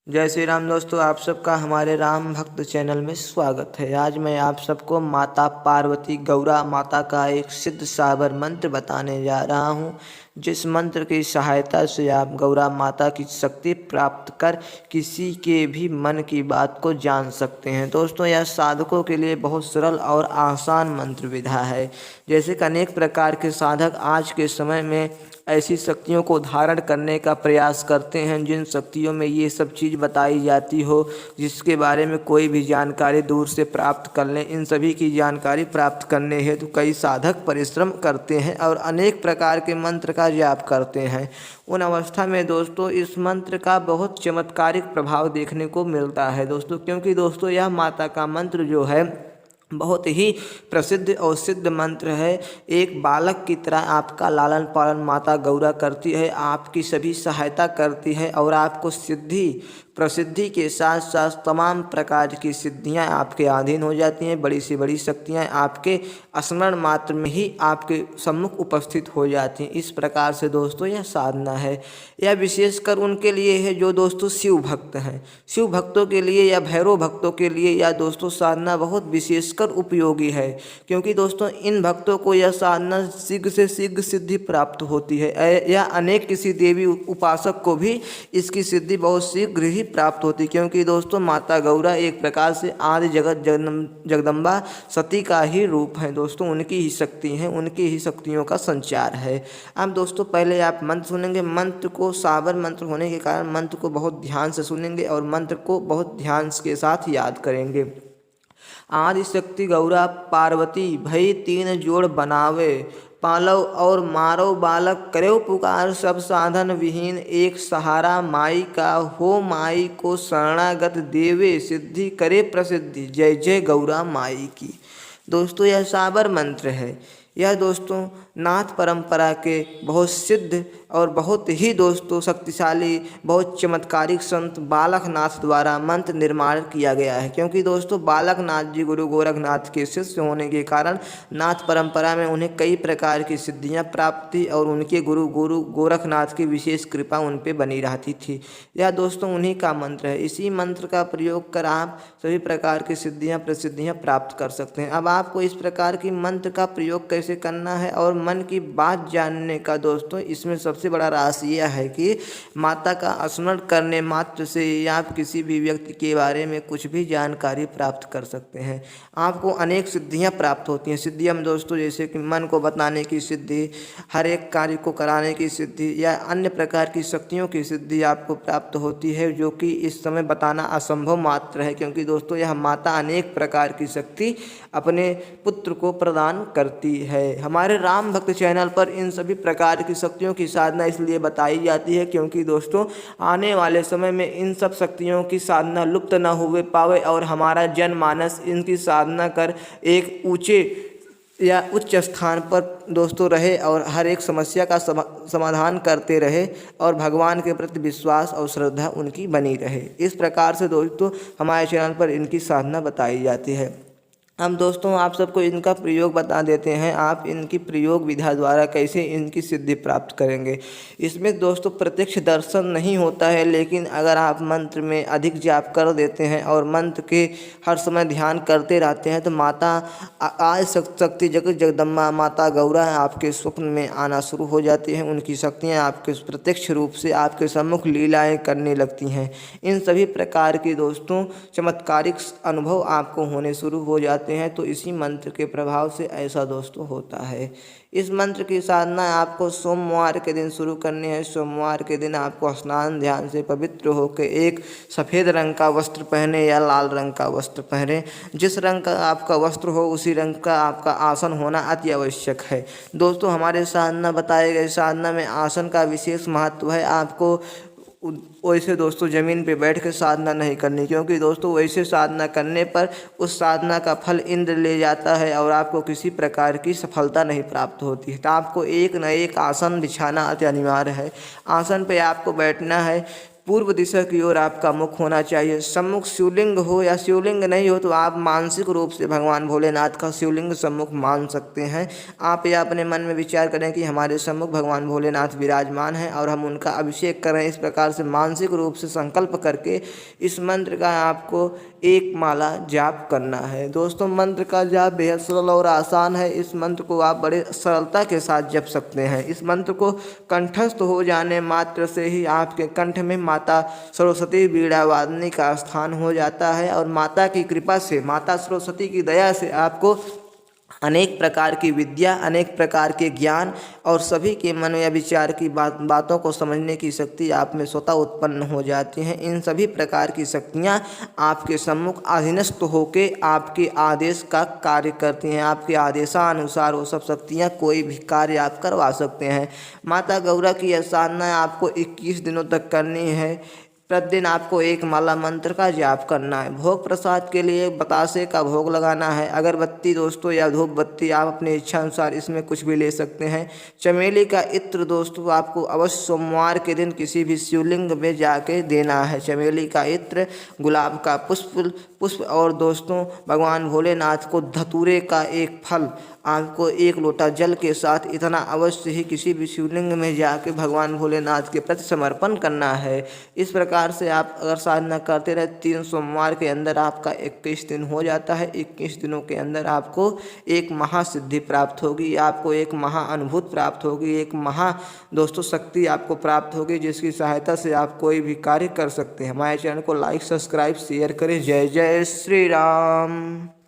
जय श्री राम दोस्तों, आप सबका हमारे राम भक्त चैनल में स्वागत है। आज मैं आप सबको माता पार्वती गौरा माता का एक सिद्ध साबर मंत्र बताने जा रहा हूं, जिस मंत्र की सहायता से आप गौरा माता की शक्ति प्राप्त कर किसी के भी मन की बात को जान सकते हैं। दोस्तों, यह साधकों के लिए बहुत सरल और आसान मंत्र विधा है। जैसे कि अनेक प्रकार के साधक आज के समय में ऐसी शक्तियों को धारण करने का प्रयास करते हैं जिन शक्तियों में ये सब चीज़ बताई जाती हो, जिसके बारे में कोई भी जानकारी दूर से प्राप्त कर लें। इन सभी की जानकारी प्राप्त करने हेतु कई साधक परिश्रम करते हैं और अनेक प्रकार के मंत्र का जाप करते हैं। उन अवस्था में दोस्तों इस मंत्र का बहुत चमत्कारिक प्रभाव देखने को मिलता है दोस्तों, क्योंकि दोस्तों यह माता का मंत्र जो है बहुत ही प्रसिद्ध और सिद्ध मंत्र है। एक बालक की तरह आपका लालन पालन माता गौरा करती है, आपकी सभी सहायता करती है और आपको सिद्धि प्रसिद्धि के साथ साथ तमाम प्रकार की सिद्धियां आपके अधीन हो जाती हैं। बड़ी से बड़ी शक्तियां आपके स्मरण मात्र में ही आपके सम्मुख उपस्थित हो जाती हैं। इस प्रकार से दोस्तों यह साधना है। यह विशेषकर उनके लिए है जो दोस्तों शिव भक्त हैं। शिव भक्तों के लिए या भैरव भक्तों के लिए यह दोस्तों साधना बहुत विशेषकर उपयोगी है, क्योंकि दोस्तों इन भक्तों को यह साधना शीघ्र से शीघ्र सिद्धि प्राप्त होती है। या अनेक किसी देवी उपासक को भी इसकी सिद्धि बहुत शीघ्र ही प्राप्त होती, क्योंकि दोस्तों माता गौरा एक प्रकार से आदि जगत जगदम्बा सती का ही रूप है। दोस्तों उनकी ही शक्ति है, उनकी ही शक्तियों का संचार है। अब दोस्तों पहले आप मंत्र सुनेंगे। मंत्र को साबर मंत्र होने के कारण मंत्र को बहुत ध्यान से सुनेंगे और मंत्र को बहुत ध्यान के साथ याद करेंगे। आदि शक्ति गौरा पार्वती भई तीन जोड़ बनावे, पालव और मारो बालक करेव पुकार सब साधन विहीन, एक सहारा माई का हो माई को शरणागत देवे, सिद्धि करे प्रसिद्धि जय जय गौरा माई की। दोस्तों यह साबर मंत्र है। यह दोस्तों नाथ परंपरा के बहुत सिद्ध और बहुत ही दोस्तों शक्तिशाली बहुत चमत्कारिक संत बालक नाथ द्वारा मंत्र निर्माण किया गया है, क्योंकि दोस्तों बालक नाथ जी गुरु गोरखनाथ के शिष्य होने के कारण नाथ परंपरा में उन्हें कई प्रकार की सिद्धियां प्राप्त थी और उनके गुरु गोरखनाथ की विशेष कृपा उन पर बनी रहती थी। यह दोस्तों उन्हीं का मंत्र है। इसी मंत्र का प्रयोग कर आप सभी प्रकार की सिद्धियां प्रसिद्धियां प्राप्त कर सकते हैं। अब आपको इस प्रकार की मंत्र का प्रयोग कैसे करना है और मन की बात जानने का दोस्तों इसमें सबसे बड़ा रहस्य यह है कि माता का स्मरण करने मात्र से आप किसी भी व्यक्ति के बारे में कुछ भी जानकारी प्राप्त कर सकते हैं। आपको अनेक सिद्धियां प्राप्त होती हैं। सिद्धियां दोस्तों जैसे कि मन को बताने की सिद्धि, हर एक कार्य को कराने की सिद्धि या अन्य प्रकार की शक्तियों की सिद्धि आपको प्राप्त होती है, जो कि इस समय बताना असंभव मात्र है, क्योंकि दोस्तों यह माता अनेक प्रकार की शक्ति अपने पुत्र को प्रदान करती है। हमारे राम भक्त चैनल पर इन सभी प्रकार की शक्तियों की साधना इसलिए बताई जाती है क्योंकि दोस्तों आने वाले समय में इन सब शक्तियों की साधना लुप्त न हुए पावे और हमारा जनमानस इनकी साधना कर एक ऊंचे या उच्च स्थान पर दोस्तों रहे और हर एक समस्या का समाधान करते रहे और भगवान के प्रति विश्वास और श्रद्धा उनकी बनी रहे। इस प्रकार से दोस्तों हमारे चैनल पर इनकी साधना बताई जाती है। हम दोस्तों आप सबको इनका प्रयोग बता देते हैं। आप इनकी प्रयोग विधा द्वारा कैसे इनकी सिद्धि प्राप्त करेंगे। इसमें दोस्तों प्रत्यक्ष दर्शन नहीं होता है, लेकिन अगर आप मंत्र में अधिक जाप कर देते हैं और मंत्र के हर समय ध्यान करते रहते हैं तो माता आदि शक्ति जगत जगदम्बा माता गौरा आपके स्वप्न में आना शुरू हो जाती हैं। उनकी शक्तियाँ आपके प्रत्यक्ष रूप से आपके सम्मुख लीलाएँ करने लगती हैं। इन सभी प्रकार के दोस्तों चमत्कारिक अनुभव आपको होने शुरू हो जाते हैं। तो इसी मंत्र के प्रभाव से ऐसा दोस्तों होता है। इस मंत्र की साधना आपको सोमवार के दिन शुरू करनी है। सोमवार के दिन आपको स्नान ध्यान से पवित्र होकर एक सफ़ेद रंग का वस्त्र पहने या लाल रंग का वस्त्र पहने। जिस रंग का आपका वस्त्र हो उसी रंग का आपका आसन होना अति आवश्यक है। दोस्तों हमारे साधना बताए गए साधना में आसन का विशेष महत्व है। आपको वैसे दोस्तों ज़मीन पे बैठ कर साधना नहीं करनी, क्योंकि दोस्तों वैसे साधना करने पर उस साधना का फल इंद्र ले जाता है और आपको किसी प्रकार की सफलता नहीं प्राप्त होती है। तो आपको एक न एक आसन बिछाना अति अनिवार्य है। आसन पे आपको बैठना है। पूर्व दिशा की ओर आपका मुख होना चाहिए। सम्मुख शिवलिंग हो या शिवलिंग नहीं हो तो आप मानसिक रूप से भगवान भोलेनाथ का शिवलिंग सम्मुख मान सकते हैं। आप या अपने मन में विचार करें कि हमारे सम्मुख भगवान भोलेनाथ विराजमान हैं और हम उनका अभिषेक करें। इस प्रकार से मानसिक रूप से संकल्प करके इस मंत्र का आपको एक माला जाप करना है। दोस्तों, मंत्र का जाप बेहद सरल और आसान है। इस मंत्र को आप बड़े सरलता के साथ जप सकते हैं। इस मंत्र को कंठस्थ हो जाने मात्र से ही आपके कंठ में माता सरस्वती वीणा वादनी का स्थान हो जाता है और माता की कृपा से, माता सरस्वती की दया से आपको अनेक प्रकार की विद्या, अनेक प्रकार के ज्ञान और सभी के मन या विचार की बातों को समझने की शक्ति आप में स्वतः उत्पन्न हो जाती हैं। इन सभी प्रकार की शक्तियाँ आपके सम्मुख अधीनस्थ होके आपके आदेश का कार्य करती हैं। आपके आदेशानुसार वो सब शक्तियाँ कोई भी कार्य आप करवा सकते हैं। माता गौरा की यह साधना आपको 21 दिनों तक करनी है। प्रतिदिन आपको एक माला मंत्र का जाप करना है। भोग प्रसाद के लिए बतासे का भोग लगाना है। अगरबत्ती दोस्तों या धूप बत्ती आप अपने इच्छा अनुसार इसमें कुछ भी ले सकते हैं। चमेली का इत्र दोस्तों आपको अवश्य सोमवार के दिन किसी भी शिवलिंग में जाके देना है। चमेली का इत्र, गुलाब का पुष्प और दोस्तों भगवान भोलेनाथ को धतूरे का एक फल आपको 1 लोटा जल के साथ इतना अवश्य ही किसी भी शिवलिंग में जाके भगवान भोलेनाथ के प्रति समर्पण करना है। इस प्रकार से आप अगर साधना करते रहे 3 सोमवार के अंदर आपका 21 दिन हो जाता है। 21 दिनों के अंदर आपको एक महासिद्धि प्राप्त होगी, आपको एक महाअनुभूति प्राप्त होगी, एक दोस्तों शक्ति आपको प्राप्त होगी जिसकी सहायता से आप कोई भी कार्य कर सकते हैं। हमारे चैनल को लाइक, सब्सक्राइब, शेयर करें। जय जय श्री राम।